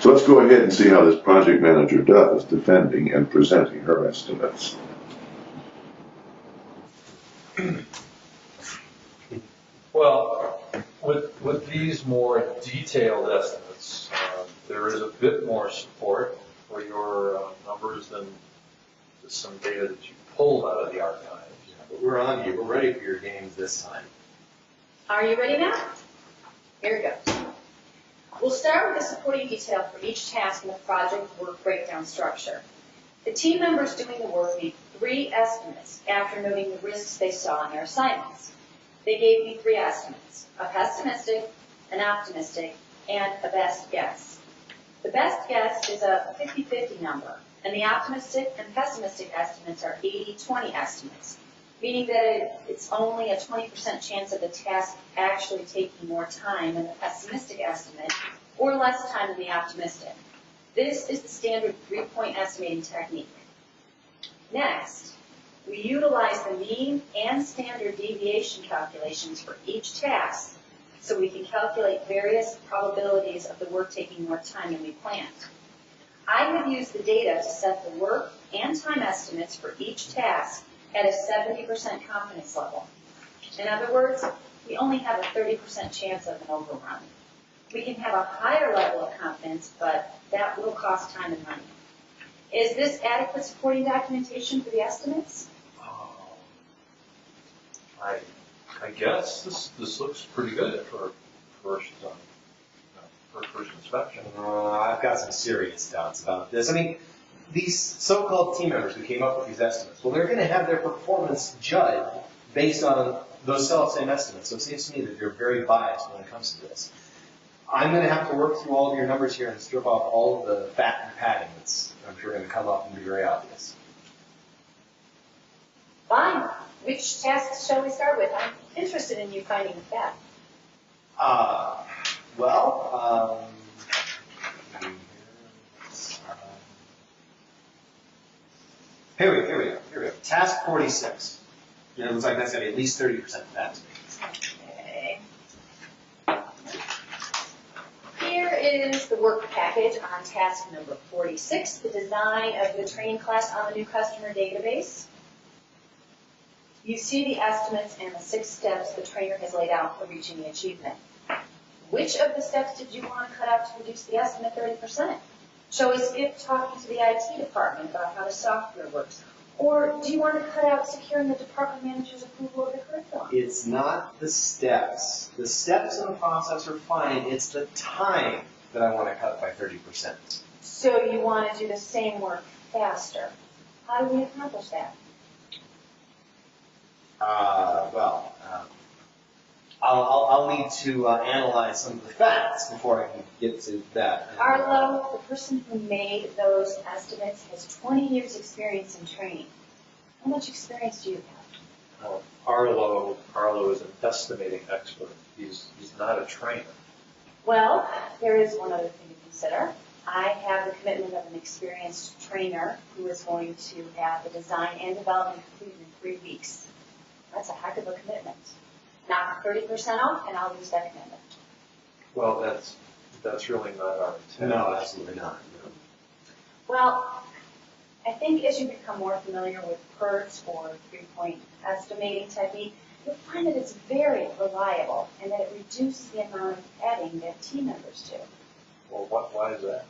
So let's go ahead and see how this project manager does defending and presenting her estimates. Well, with these more detailed estimates, there is a bit more support for your numbers than just some data that you pulled out of the archives. Yeah, but we're on you. We're ready for your games this time. Are you ready now? Here we go. We'll start with the supporting detail for each task in the project work breakdown structure. The team members doing the work made 3 estimates after noting the risks they saw in their assignments. They gave me 3 estimates: a pessimistic, an optimistic, and a best guess. The best guess is a 50-50 number, and the optimistic and pessimistic estimates are 80-20 estimates, meaning that it's only a 20% chance of the task actually taking more time than the pessimistic estimate, or less time than the optimistic. This is the standard 3-point estimating technique. Next, we utilize the mean and standard deviation calculations for each task, so we can calculate various probabilities of the work taking more time than we planned. I have used the data to set the work and time estimates for each task at a 70% confidence level. In other words, we only have a 30% chance of an overrun. We can have a higher level of confidence, but that will cost time and money. Is this adequate supporting documentation for the estimates? I guess this looks pretty good for first inspection. I've got some serious doubts about this. I mean, these so-called team members who came up with these estimates, well, they're going to have their performance judged based on those self-same estimates. So it seems to me that you're very biased when it comes to this. I'm going to have to work through all of your numbers here and strip off all of the fat and padding that's, I'm sure, going to come up and be very obvious. Fine. Which tasks shall we start with? I'm interested in you finding the fat. Here we go. Task 46. It looks like that's going to be at least 30% fat to me. Okay. Here is the work package on task number 46, the design of the training class on the new customer database. You see the estimates and the 6 steps the trainer has laid out for reaching the achievement. Which of the steps did you want to cut out to reduce the estimate 30%? Shall we skip talking to the IT department about how the software works? Or do you want to cut out securing the department manager's approval of the curriculum? It's not the steps. The steps in the process are fine. It's the time that I want to cut by 30%. So you want to do the same work faster. How do we accomplish that? I'll need to analyze some of the facts before I can get to that. Arlo, the person who made those estimates, has 20 years experience in training. How much experience do you have? Arlo is an estimating expert. He's not a trainer. Well, there is one other thing to consider. I have the commitment of an experienced trainer who is going to have the design and development completed in 3 weeks. That's a heck of a commitment. Knock 30% off, and I'll lose that commitment. Well, that's really not our intent. No, absolutely not. No. Well, I think as you become more familiar with PERTs or 3-point estimating technique, you'll find that it's very reliable and that it reduces the amount of padding that team members do. Well, why is that?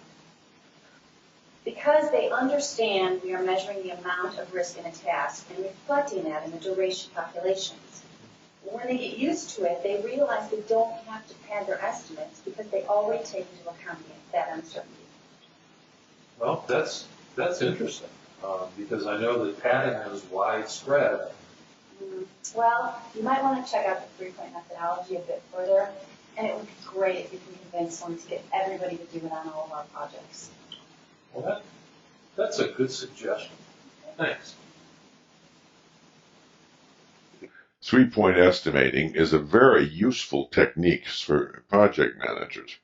Because they understand we are measuring the amount of risk in a task and reflecting that in the duration calculations. When they get used to it, they realize they don't have to pad their estimates because they already take into account that uncertainty. Well, that's interesting because I know that padding is widespread. Well, you might want to check out the 3-point methodology a bit further, and it would be great if you can convince one to get everybody to do it on all of our projects. Well, that's a good suggestion. Thanks. 3-point estimating is a very useful technique for project managers.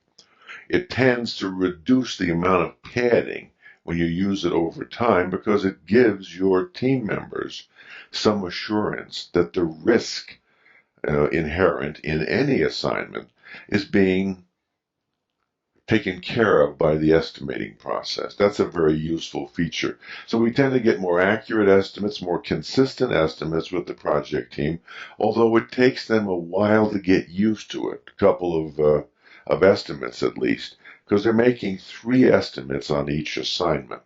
It tends to reduce the amount of padding when you use it over time because it gives your team members some assurance that the risk inherent in any assignment is being taken care of by the estimating process. That's a very useful feature. So we tend to get more accurate estimates, more consistent estimates with the project team, although it takes them a while to get used to it, a couple of estimates at least, because they're making 3 estimates on each assignment.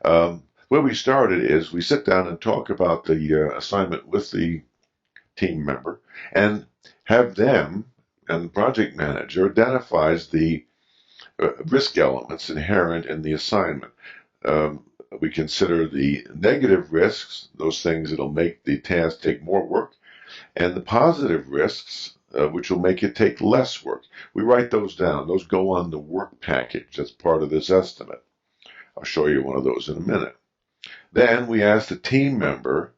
Where we started is we sit down and talk about the assignment with the team member and have them, and the project manager identifies the risk elements inherent in the assignment. We consider the negative risks, those things that'll make the task take more work, and the positive risks, which will make it take less work. We write those down. Those go on the work package that's part of this estimate. I'll show you one of those in a minute. Then we ask the team member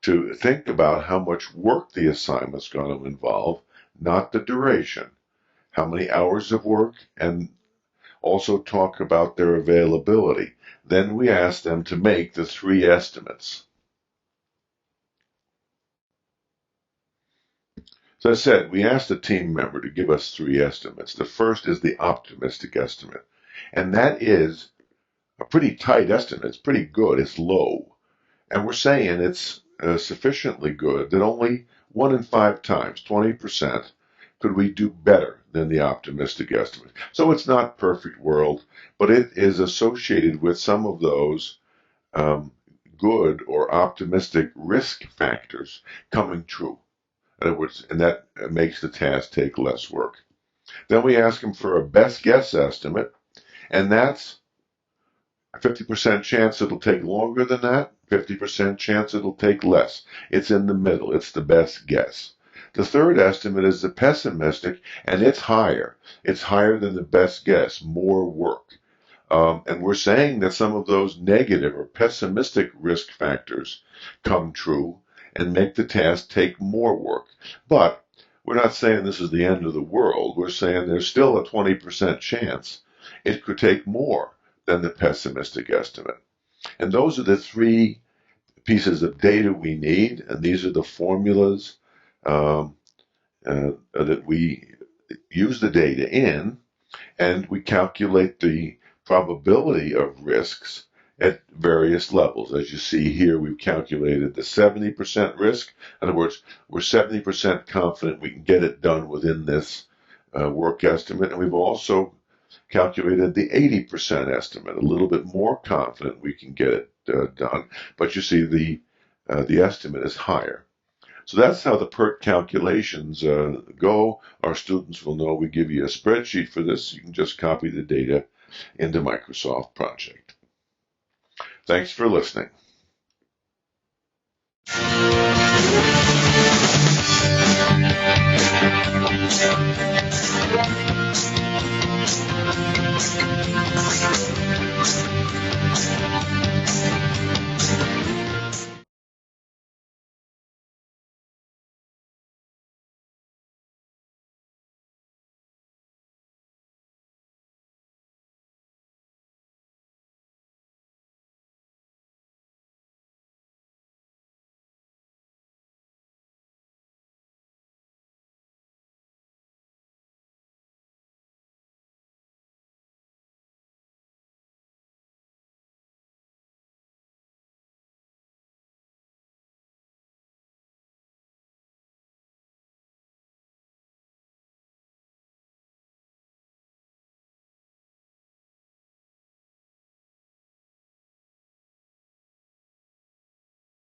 to think about how much work the assignment's going to involve, not the duration. How many hours of work, and also talk about their availability. Then we ask them to make the 3 estimates. So as I said, we asked the team member to give us 3 estimates. The first is the optimistic estimate, and that is a pretty tight estimate. It's pretty good. It's low. And we're saying it's sufficiently good that only 1 in 5 times, 20%, could we do better than the optimistic estimate. So it's not perfect world, but it is associated with some of those good or optimistic risk factors coming true. In other words, and that makes the task take less work. Then we ask them for a best guess estimate, and that's a 50% chance it'll take longer than that, 50% chance it'll take less. It's in the middle. It's the best guess. The third estimate is the pessimistic, and it's higher. It's higher than the best guess, more work. And we're saying that some of those negative or pessimistic risk factors come true and make the task take more work. But we're not saying this is the end of the world. We're saying there's still a 20% chance it could take more than the pessimistic estimate. And those are the 3 pieces of data we need, and these are the formulas that we use the data in, and we calculate the probability of risks at various levels. As you see here, we've calculated the 70% risk. In other words, we're 70% confident we can get it done within this work estimate, and we've also calculated the 80% estimate, a little bit more confident we can get it done, but you see the estimate is higher. So that's how the PERT calculations go. Our students will know we give you a spreadsheet for this. You can just copy the data into Microsoft Project. Thanks for listening.